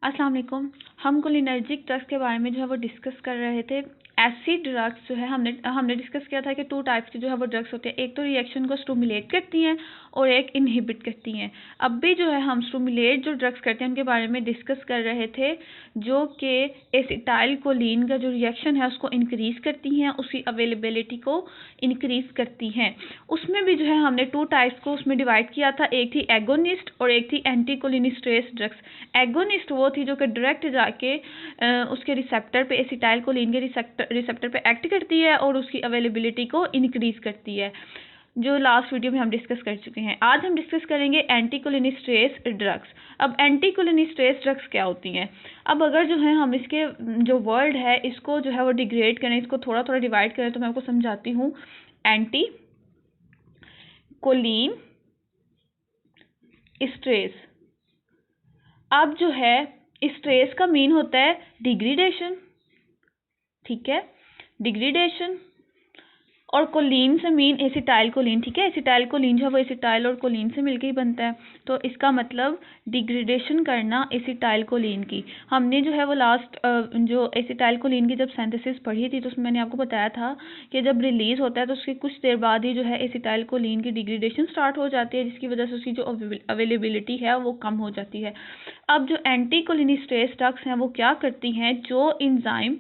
अस्सलाम वालेकुम। हम कोलिनर्जिक ड्रग्स के बारे में जो है वो डिस्कस कर रहे थे। एसिड ड्रग्स जो है हमने डिस्कस किया था कि 2 टाइप्स की जो है वो ड्रग्स होती है। एक तो रिएक्शन को स्टिमुलेट करती हैं और एक इनहिबिट करती हैं। अब भी जो है हम स्टिमुलेट जो ड्रग्स करते हैं उनके बारे में डिस्कस कर रहे थे, जो कि एसिटाइलकोलिन का जो रिएक्शन है उसको इंक्रीज़ करती हैं, उसकी अवेलेबिलिटी को इंक्रीज़ करती हैं। उसमें भी जो है हमने 2 टाइप्स को उसमें डिवाइड किया था। एक थी एगोनिस्ट और एक थी एंटीकोलिनिस्ट्रेस ड्रग्स। एगोनिस्ट वो थी जो कि डायरेक्ट जाके उसके रिसेप्टर पे एसिटाइलकोलिन के रिसेप्टर पे एक्ट करती है और उसकी अवेलेबिलिटी को इंक्रीज़ करती है, जो लास्ट वीडियो में हम डिस्कस कर चुके हैं। आज हम डिस्कस करेंगे एंटीकोलिनिस्ट्रेस ड्रग्स। अब एंटीकोलिनिस्ट्रेस ड्रग्स क्या होती हैं? अब अगर जो है हम इसके जो वर्ड है इसको जो है वो डिग्रेड करें, इसको थोड़ा थोड़ा डिवाइड करें, तो मैं आपको समझाती हूँ। Anticholinesterase. अब जो है स्ट्रेस का मीन होता है डिग्रेडेशन, ठीक है, डिग्रेडेशन। और कोलिन से मीन एसिटाइलकोलिन, ठीक है। एसिटाइलकोलिन जो है वो एसिटाइल और कोलिन से मिलकर ही बनता है, तो इसका मतलब डिग्रेडेशन करना एसिटाइलकोलिन की। हमने जो है वो लास्ट जो एसिटाइलकोलिन की जब सिंथेसिस पढ़ी थी तो उसमें मैंने आपको बताया था कि जब रिलीज होता है तो उसके कुछ देर बाद ही जो है एसिटाइलकोलिन की डिग्रेडेशन स्टार्ट हो जाती है, जिसकी वजह से उसकी जो अवेलेबिलिटी है वो कम हो जाती है। अब जो एंटीकोलिनिस्ट्रेस ड्रग्स हैं वो क्या करती हैं, जो एंजाइम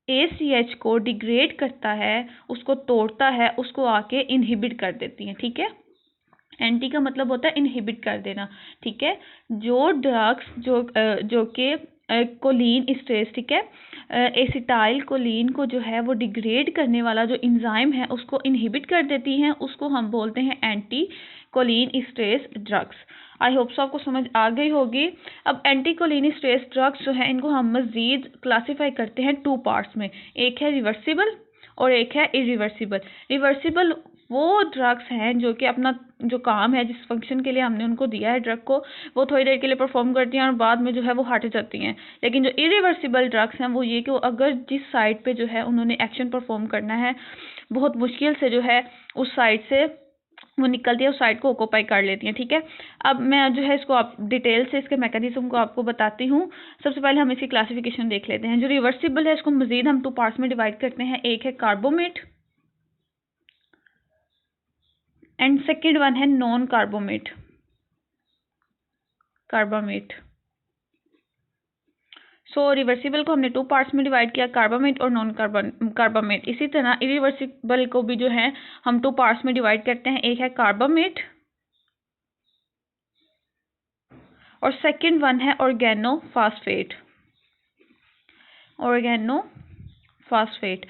ACH को डिग्रेड करता है, उसको तोड़ता है, उसको आके इनहिबिट कर देती हैं, ठीक है। एंटी का मतलब होता है इनहिबिट कर देना, ठीक है। जो ड्रग्स जो कि कोलिन स्ट्रेस, ठीक है, एसिटाइल कोलिन को जो है वो डिग्रेड करने वाला जो एंजाइम है उसको इनहिबिट कर देती हैं, उसको हम बोलते हैं anticholinesterase drugs. I hope so आपको समझ आ गई होगी। अब एंटीकोलिन स्ट्रेस ड्रग्स जो है इनको हम मज़ीद क्लासीफाई करते हैं 2 पार्ट्स में। एक है रिवर्सिबल और एक है इरिवर्सिबल। रिवर्सिबल वो ड्रग्स हैं जो कि अपना जो काम है, जिस फंक्शन के लिए हमने उनको दिया है ड्रग को, वो थोड़ी देर के लिए परफॉर्म करती हैं और बाद में जो है वो हट जाती हैं। लेकिन जो इरिवर्सिबल ड्रग्स हैं वो ये कि वो अगर जिस साइड पे जो है उन्होंने एक्शन परफॉर्म करना है, बहुत मुश्किल से जो है उस साइड से वो निकलती है, उस साइड को ऑक्यूपाई कर लेती हैं, ठीक है। अब मैं जो है इसको आप डिटेल से इसके मैकेनिज्म को आपको बताती हूँ। सबसे पहले हम इसकी क्लासिफिकेशन देख लेते हैं। जो रिवर्सिबल है इसको मजीद हम 2 पार्ट्स में डिवाइड करते हैं। एक है कार्बोमेट एंड सेकेंड वन है नॉन कार्बोमेट, कार्बामेट। सो रिवर्सिबल को हमने 2 पार्ट्स में डिवाइड किया, कार्बामेट और नॉन कार्बामेट। इसी तरह इरिवर्सिबल को भी जो है हम 2 पार्ट्स में डिवाइड करते हैं। एक है कार्बामेट और सेकंड वन है ऑर्गेनोफॉस्फेट, ऑर्गेनोफॉस्फेट।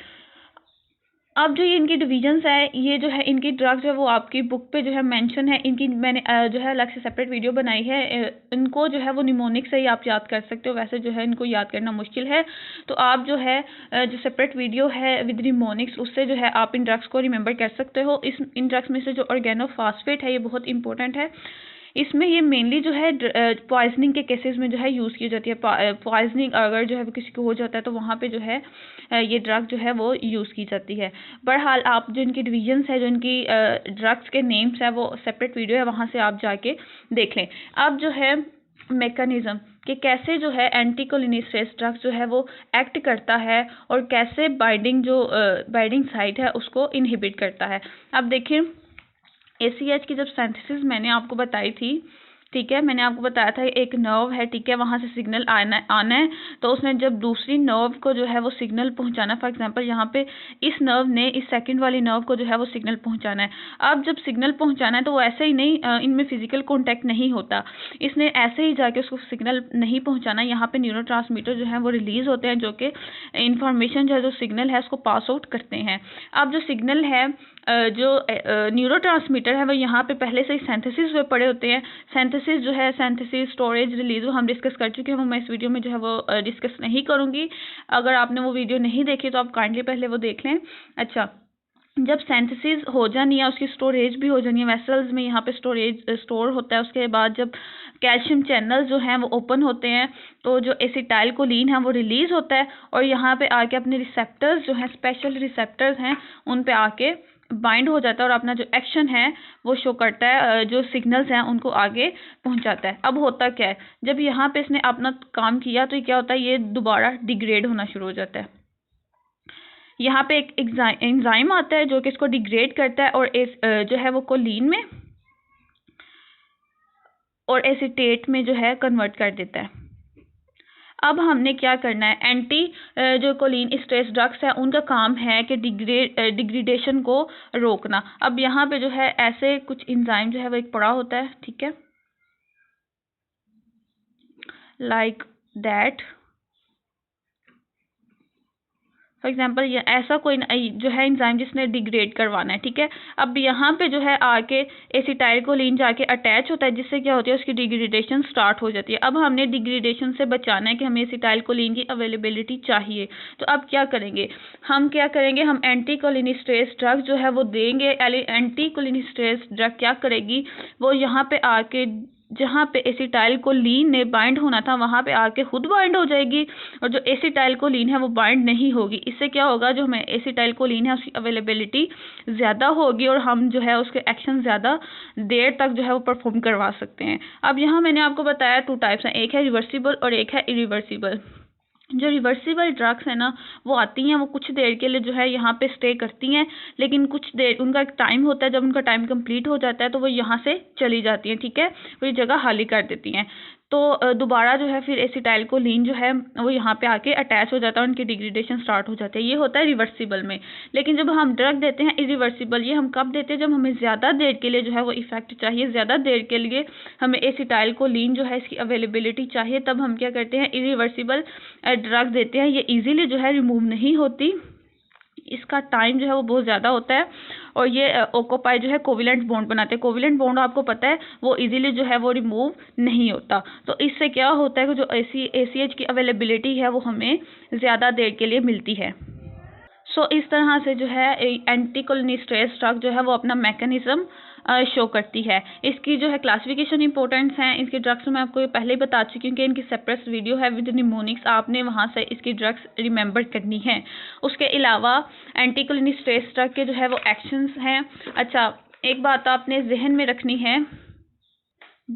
अब जो ये इनकी डिविजन्स है, ये जो है इनकी ड्रग्स है वो आपकी बुक पे जो है मेंशन है। इनकी मैंने जो है अलग से सेपरेट वीडियो बनाई है। इनको जो है वो निमोनिक से ही आप याद कर सकते हो, वैसे जो है इनको याद करना मुश्किल है। तो आप जो है जो सेपरेट वीडियो है विद निमोनिक्स, उससे जो है आप इन ड्रग्स को रिमेंबर कर सकते हो। इन ड्रग्स में से जो ऑर्गेनोफॉस्फेट है ये बहुत इंपॉर्टेंट है। इसमें ये मेनली जो है पॉइजनिंग के केसेस में जो है यूज़ की जाती है। पॉइजनिंग अगर जो है किसी को हो जाता है तो वहाँ पे जो है ये ड्रग जो है वो यूज़ की जाती है। बहरहाल आप जो इनकी डिविजन्स है, जो इनकी ड्रग्स के नेम्स है, वो सेपरेट वीडियो है, वहाँ से आप जाके देख लें। अब जो है मेकनिज़म कि कैसे जो है एंटीकोलिनिस्ट्रेस ड्रग्स जो है वो एक्ट करता है और कैसे बाइंडिंग साइट है उसको इनहिबिट करता है। अब देखिए ACH की जब सिंथेसिस मैंने आपको बताई थी, ठीक है, मैंने आपको बताया था एक नर्व है, ठीक है, वहाँ से सिग्नल आना है, तो उसने जब दूसरी नर्व को जो है वो सिग्नल पहुँचाना, फॉर एग्जांपल यहाँ पे इस नर्व ने इस सेकंड वाली नर्व को जो है वो सिग्नल पहुँचाना है। अब जब सिग्नल पहुँचाना है तो वो ऐसे ही नहीं, इनमें फिजिकल कॉन्टैक्ट नहीं होता, इसने ऐसे ही जाके उसको सिग्नल नहीं पहुँचाना। यहाँ पे न्यूरोट्रांसमीटर जो है वो रिलीज होते हैं, जो कि इंफॉर्मेशन जो है, जो सिग्नल है उसको पास आउट करते हैं। अब जो सिग्नल है, जो न्यूरोट्रांसमीटर है, वो यहाँ पे पहले से ही सिंथेसिस में पड़े होते हैं। सिंथेसिस जो है, सिंथेसिस, स्टोरेज, रिलीज हम डिस्कस कर चुके हैं, वो मैं इस वीडियो में जो है वो डिस्कस नहीं करूँगी। अगर आपने वो वीडियो नहीं देखी तो आप काइंडली पहले वो देख लें। अच्छा, जब सिंथेसिस हो जानी है, उसकी स्टोरेज भी हो जानी है, वेसल्स में यहाँ पे स्टोरेज स्टोर होता है। उसके बाद जब कैल्शियम चैनल जो हैं वो ओपन होते हैं तो जो एसिटाइलकोलिन है वो रिलीज़ होता है और यहाँ पे आके अपने रिसेप्टर्स जो हैं, स्पेशल रिसेप्टर्स हैं, उन पे आके बाइंड हो जाता है और अपना जो एक्शन है वो शो करता है, जो सिग्नल्स हैं उनको आगे पहुंचाता है। अब होता क्या है, जब यहाँ पे इसने अपना काम किया तो ये क्या होता है, ये दोबारा डिग्रेड होना शुरू हो जाता है। यहाँ पे एक एंजाइम आता है जो कि इसको डिग्रेड करता है और जो है वो कोलिन में और एसीटेट में जो है कन्वर्ट कर देता है। अब हमने क्या करना है, एंटी जो कोलिन स्ट्रेस ड्रग्स है उनका काम है कि डिग्रेडेशन को रोकना। अब यहाँ पे जो है ऐसे कुछ एंजाइम जो है वो एक पड़ा होता है, ठीक है, लाइक दैट। फॉर एग्जाम्पल ये ऐसा कोई जो है एंजाइम जिसने डिग्रेड करवाना है, ठीक है। अब यहाँ पे जो है आके एसिटाइलकोलिन जाके अटैच होता है, जिससे क्या होती है, उसकी डिग्रेडेशन स्टार्ट हो जाती है। अब हमने डिग्रेडेशन से बचाना है कि हमें एसिटाइलकोलिन की अवेलेबिलिटी चाहिए, तो अब क्या करेंगे, हम क्या करेंगे, हम एंटी कोलिनिस्टेरेज ड्रग जो है वो देंगे। एंटी कोलिनिस्टेरेज ड्रग क्या करेगी, वो यहाँ पे आके जहाँ पे एसिटाइलकोलिन ने बाइंड होना था वहाँ पे आके खुद बाइंड हो जाएगी, और जो एसिटाइलकोलिन है वो बाइंड नहीं होगी। इससे क्या होगा, जो हमें एसिटाइलकोलिन है उसकी अवेलेबिलिटी ज़्यादा होगी और हम जो है उसके एक्शन ज़्यादा देर तक जो है वो परफॉर्म करवा सकते हैं। अब यहाँ मैंने आपको बताया 2 टाइप्स हैं, एक है रिवर्सिबल और एक है इरिवर्सिबल। जो रिवर्सिबल ड्रग्स है ना, वो आती हैं, वो कुछ देर के लिए जो है यहाँ पे स्टे करती हैं, लेकिन कुछ देर उनका एक टाइम होता है, जब उनका टाइम कंप्लीट हो जाता है तो वो यहाँ से चली जाती हैं, ठीक है, वो ये जगह खाली कर देती हैं। तो दोबारा जो है फिर एसिटाइलकोलिन जो है वो यहाँ पे आके अटैच हो जाता है, उनकी डिग्रेडेशन स्टार्ट हो जाती है। ये होता है रिवर्सिबल में। लेकिन जब हम ड्रग देते हैं इरिवर्सिबल, ये हम कब देते हैं, जब हमें ज़्यादा देर के लिए जो है वो इफेक्ट चाहिए, ज़्यादा देर के लिए हमें एसिटाइलकोलिन जो है इसकी अवेलेबिलिटी चाहिए, तब हम क्या करते हैं, इरिवर्सिबल ड्रग देते हैं। ये ईजीली जो है रिमूव नहीं होती, इसका टाइम जो है वो बहुत ज़्यादा होता है, और ये ओकोपाई जो है कोविलेंट बॉन्ड बनाते हैं। कोविलेंट बॉन्ड आपको पता है वो इजीली जो है वो रिमूव नहीं होता। तो इससे क्या होता है कि जो ACH की अवेलेबिलिटी है वो हमें ज़्यादा देर के लिए मिलती है। सो इस तरह से जो है एंटी कोलिनिस्टेरेज ड्रग जो है वो अपना मैकेनिज्म शो करती है। इसकी जो है क्लासिफिकेशन इंपॉर्टेंट्स हैं, इसकी ड्रग्स मैं आपको पहले ही बता चुकी हूँ कि इनकी सेपरेट वीडियो है विद निमोनिक्स, आपने वहाँ से इसकी ड्रग्स रिमेंबर करनी है। उसके अलावा एंटी कोलिनिस्टेरेज ड्रग के जो है वो एक्शंस हैं। अच्छा, एक बात आपने जहन में रखनी है,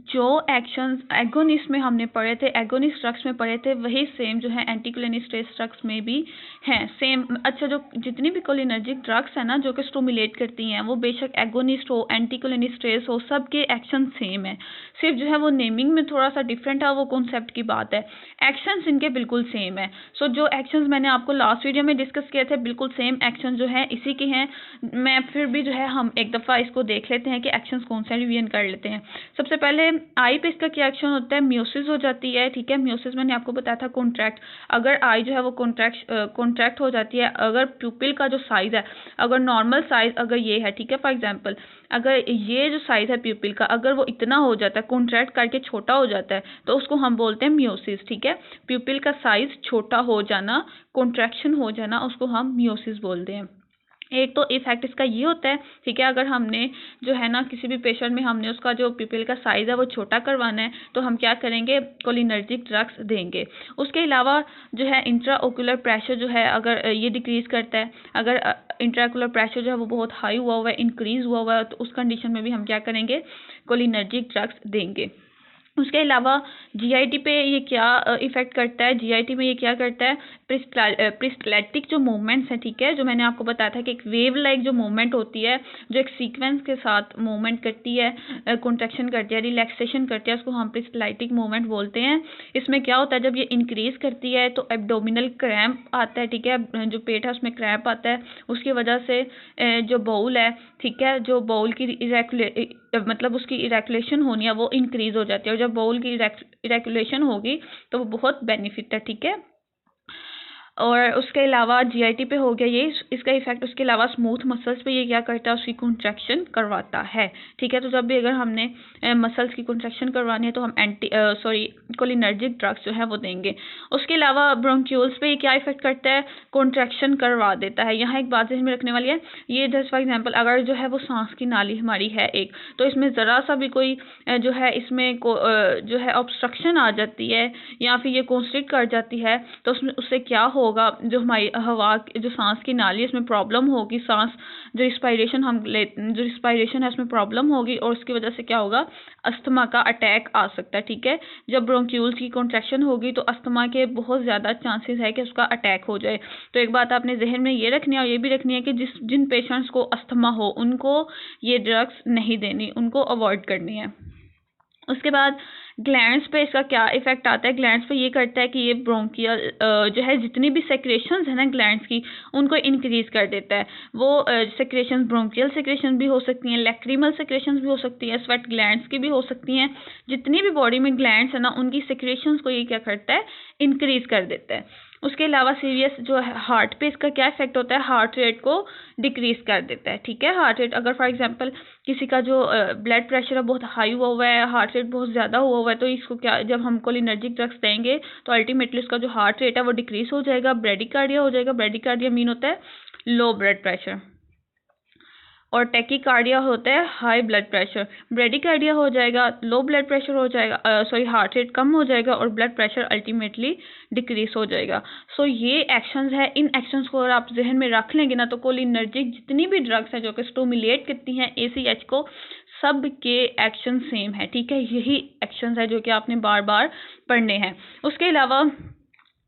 जो एक्शंस एगोनिस्ट में हमने पढ़े थे, एगोनिस्ट ड्रग्स में पढ़े थे, वही सेम जो है एंटी कोलिनिस्टेरेज ड्रग्स में भी हैं, सेम। अच्छा, जो जितनी भी कोलिनर्जिक ड्रग्स हैं ना जो कि स्टिमुलेट करती हैं, वो बेशक एगोनिस्ट हो, एंटी कोलिनिस्टेरेज हो, सबके एक्शन सेम है, सिर्फ जो है वो नेमिंग में थोड़ा सा डिफरेंट है, वो कॉन्सेप्ट की बात है। एक्शंस इनके बिल्कुल सेम है। सो जो एक्शंस मैंने आपको लास्ट वीडियो में डिस्कस किए थे, बिल्कुल सेम एक्शन जो है इसी के हैं। मैं फिर भी जो है हम एक दफ़ा इसको देख लेते हैं कि एक्शंस कौन सा, रिवीजन कर लेते हैं। सबसे पहले आई पे इसका क्या एक्शन होता है, मियोसिस हो जाती है, ठीक है। मियोसिस मैंने आपको बताया था कॉन्ट्रैक्ट, अगर आई जो है वो कॉन्ट्रैक्ट हो जाती है, अगर प्यूपिल का जो साइज़ है, अगर नॉर्मल साइज़ अगर ये है, ठीक है, फॉर एग्जांपल अगर ये जो साइज़ है प्यूपिल का, अगर वो इतना हो जाता है, कॉन्ट्रैक्ट करके छोटा हो जाता है, तो उसको हम बोलते हैं मियोसिस, ठीक है। प्यूपिल का साइज़ छोटा हो जाना, कॉन्ट्रैक्शन हो जाना, उसको हम मियोसिस बोलते हैं। एक तो इफेक्ट इसका ये होता है, ठीक है, अगर हमने जो है ना किसी भी पेशेंट में हमने उसका जो प्यूपिल का साइज़ है वो छोटा करवाना है, तो हम क्या करेंगे, कोलिनर्जिक ड्रग्स देंगे। उसके अलावा जो है इंट्राओक्यूलर प्रेशर जो है अगर ये डिक्रीज़ करता है, अगर इंट्राओक्यूलर प्रेशर जो है वो बहुत हाई हुआ है, इंक्रीज़ हुआ है, तो उस कंडीशन में भी हम क्या करेंगे, कोलिनर्जिक ड्रग्स देंगे। उसके अलावा जीआईटी पे ये क्या इफ़ेक्ट करता है, जीआईटी में ये क्या करता है, प्रिस्टैलेटिक जो मूवमेंट्स हैं, ठीक है, जो मैंने आपको बताया था कि एक वेव लाइक जो मूवमेंट होती है, जो एक सीक्वेंस के साथ मूवमेंट करती है, कॉन्ट्रैक्शन करती है, रिलैक्सेशन करती है, उसको हम प्रिस्टैलेटिक मूवमेंट बोलते हैं। इसमें क्या होता है, जब ये इंक्रीज़ करती है तो एब्डोमिनल क्रैम्प आता है, ठीक है, जो पेट है उसमें क्रैम्प आता है, उसकी वजह से जो बाउल है, ठीक है, जो बाउल की मतलब उसकी इरेकुलेशन होनी है वो इंक्रीज़ हो जाती है, और जब बाउल की इरेकुलेशन होगी तो वो बहुत बेनिफिट है, ठीक है। और उसके अलावा जीआईटी पे हो गया ये इसका इफेक्ट। उसके अलावा स्मूथ मसल्स पे ये क्या करता है, उसकी कॉन्ट्रैक्शन करवाता है, ठीक है। तो जब भी अगर हमने मसल्स की कॉन्ट्रैक्शन करवानी है तो हम कोलिनर्जिक ड्रग्स जो है वो देंगे। उसके अलावा ब्रोंक्यूल्स पे ये क्या इफेक्ट करता है, कॉन्ट्रैक्शन करवा देता है। यहाँ एक बात ध्यान में रखने वाली है, ये जस्ट फॉर एग्जाम्पल अगर जो है वो सांस की नाली हमारी है एक, तो इसमें ज़रा सा भी कोई जो है इसमें जो है ऑब्स्ट्रक्शन आ जाती है या फिर ये कॉन्स्ट्रिक्ट कर जाती है, तो उसमें उससे क्या होगा, जो हमारी हवा जो सांस की नाली है इसमें प्रॉब्लम होगी, सांस जो रिस्पायरेशन है उसमें प्रॉब्लम होगी, और उसकी वजह से क्या होगा, अस्थमा का अटैक आ सकता है। ठीक है, जब ब्रोंक्यूल्स की कॉन्ट्रैक्शन होगी तो अस्थमा के बहुत ज़्यादा चांसेस है कि उसका अटैक हो जाए। तो एक बात आपने जहन में ये रखनी है, और ये भी रखनी है कि जिन पेशेंट्स को अस्थमा हो उनको ये ड्रग्स नहीं देनी, उनको अवॉइड करनी है। उसके बाद ग्लैंड्स पे इसका क्या इफेक्ट आता है, ग्लैंड्स पे ये करता है कि ये ब्रोंकियल जो है जितनी भी सेक्रेशंस है ना ग्लैंड्स की, उनको इंक्रीज कर देता है। वो सेक्रेशंस ब्रोंकियल सेक्रेशन भी हो सकती हैं, लैक्रिमल सेक्रेशंस भी हो सकती हैं, स्वेट ग्लैंड्स की भी हो सकती हैं। जितनी भी बॉडी में ग्लैंड्स है ना उनकी सेक्रेशंस को ये क्या करता है, इंक्रीज कर देता है। उसके अलावा सीरियस जो है हार्ट पे इसका क्या इफेक्ट होता है, हार्ट रेट को डिक्रीज कर देता है। ठीक है, हार्ट रेट अगर फॉर एग्जांपल किसी का जो ब्लड प्रेशर है बहुत हाई हुआ है, हार्ट रेट बहुत ज़्यादा हुआ है, तो इसको क्या, जब हम कोलिनर्जिक ड्रग्स देंगे तो अल्टीमेटली उसका जो हार्ट रेट है वो डिक्रीज हो जाएगा, ब्रेडिकार्डिया हो जाएगा। ब्रेडिकार्डिया मीन होता है लो ब्लड प्रेशर, और टैकीकार्डिया होता है हाई ब्लड प्रेशर। ब्रेडिकार्डिया हो जाएगा, लो ब्लड प्रेशर हो जाएगा, हार्ट रेट कम हो जाएगा, और ब्लड प्रेशर अल्टीमेटली डिक्रीज हो जाएगा। सो ये एक्शंस है, इन एक्शंस को अगर आप जहन में रख लेंगे ना तो कोलिनर्जिक जितनी भी ड्रग्स है जो कि स्टिमुलेट करती हैं ACH को, सब के एक्शन सेम है। ठीक है, यही एक्शंस है जो कि आपने बार बार पढ़ने हैं। उसके अलावा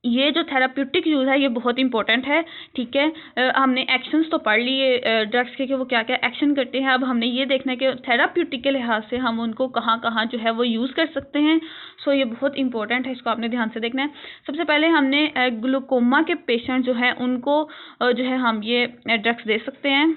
ये जो थेराप्यूटिक यूज़ है ये बहुत इंपॉर्टेंट है। ठीक है, हमने एक्शंस तो पढ़ लिए ड्रग्स के कि वो क्या क्या एक्शन करते हैं। अब हमने ये देखना है कि थेराप्यूटिक के लिहाज से हम उनको कहाँ कहाँ जो है वो यूज़ कर सकते हैं। सो ये बहुत इंपॉर्टेंट है, इसको आपने ध्यान से देखना है। सबसे पहले हमने ग्लूकोमा के पेशेंट जो है उनको जो है हम ये ड्रग्स दे सकते हैं।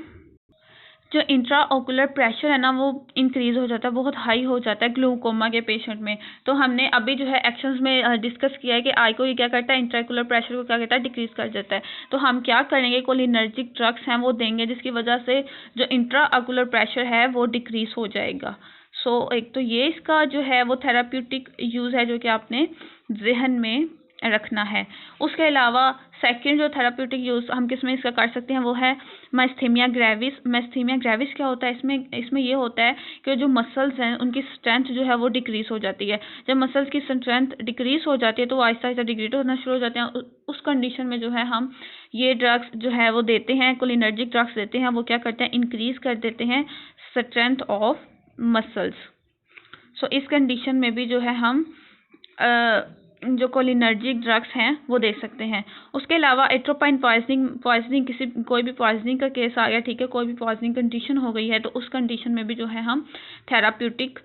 जो इंट्रा ऑकुलर प्रेशर है ना वो इंक्रीज हो जाता है, बहुत हाई हो जाता है ग्लूकोमा के पेशेंट में। तो हमने अभी जो है एक्शंस में डिस्कस किया है कि आई को ये क्या करता है, इंट्राकुलर प्रेशर को क्या करता है, डिक्रीज कर देता है। तो हम क्या करेंगे, कोलिनर्जिक ड्रग्स हैं वो देंगे जिसकी वजह से जो इंट्रा ऑकुलर प्रेशर है वो डिक्रीज हो जाएगा। सो एक तो ये इसका जो है वो थेराप्यूटिक यूज़ है जो कि आपने जहन में रखना है। उसके अलावा सेकंड जो थेराप्यूटिक यूज़ हम किस में इसका कर सकते हैं वो है माइस्थीमिया ग्रेविस। माइस्थीमिया ग्रेविस क्या होता है, इसमें ये होता है कि जो मसल्स हैं उनकी स्ट्रेंथ जो है वो डिक्रीज हो जाती है। जब मसल्स की स्ट्रेंथ डिक्रीज हो जाती है तो वो आहिस्ता आहिस्ता डिग्रेड होना शुरू हो जाते हैं। उस कंडीशन में जो है हम ये ड्रग्स जो है वो देते हैं, कोलिनर्जिक ड्रग्स देते हैं। वो क्या करते हैं, इंक्रीज कर देते हैं स्ट्रेंथ ऑफ मसल्स। सो इस कंडीशन में भी जो है हम जो कोलिनर्जिक ड्रग्स हैं वो दे सकते हैं। उसके अलावा एट्रोपाइन पॉइजनिंग कोई भी पॉइजनिंग का केस आ गया, ठीक है, कोई भी पॉइजनिंग कंडीशन हो गई है तो उस कंडीशन में भी जो है हम थेराप्यूटिक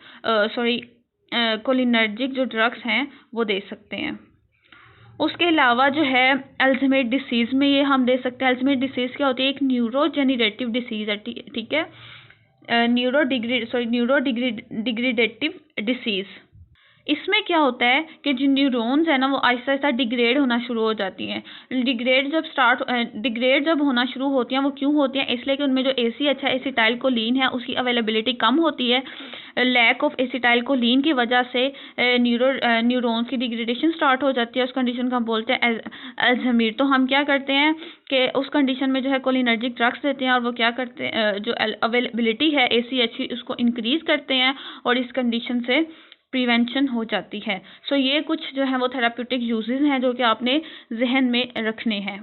कोलिनर्जिक जो ड्रग्स हैं वो दे सकते हैं। उसके अलावा जो है अल्ज़ाइमर डिसीज़ में ये हम दे सकते हैं। अल्ज़ाइमर डिसीज़ क्या होती है, एक न्यूरोजेनरेटिव डिसीज़ है। ठीक है, न्यूरोडिग्रेडेटिव डिसीज़। इसमें क्या होता है कि जो न्यूरॉन्स है ना वो आहिस्ता आहिस्ता डिग्रेड होना शुरू हो जाती हैं। डिग्रेड जब होना शुरू होती हैं वो क्यों होती हैं, इसलिए कि उनमें जो ACH है, एसिटाइलकोलिन है, उसकी अवेलेबिलिटी कम होती है। लैक ऑफ एसिटाइलकोलिन की वजह से न्यूरॉन्स की डिग्रेडेशन स्टार्ट हो जाती है। उस कंडीशन को हम बोलते हैं अल्ज़ाइमर। तो हम क्या करते हैं कि उस कंडीशन में जो है कोलिनर्जिक ड्रग्स देते हैं, और वो क्या करते हैं, जो अवेलेबिलिटी है ACH की उसको इंक्रीज करते हैं, और इस कंडीशन से प्रिवेंशन हो जाती है। सो ये कुछ जो है वो थेराप्यूटिक यूजेस हैं जो कि आपने जहन में रखने हैं।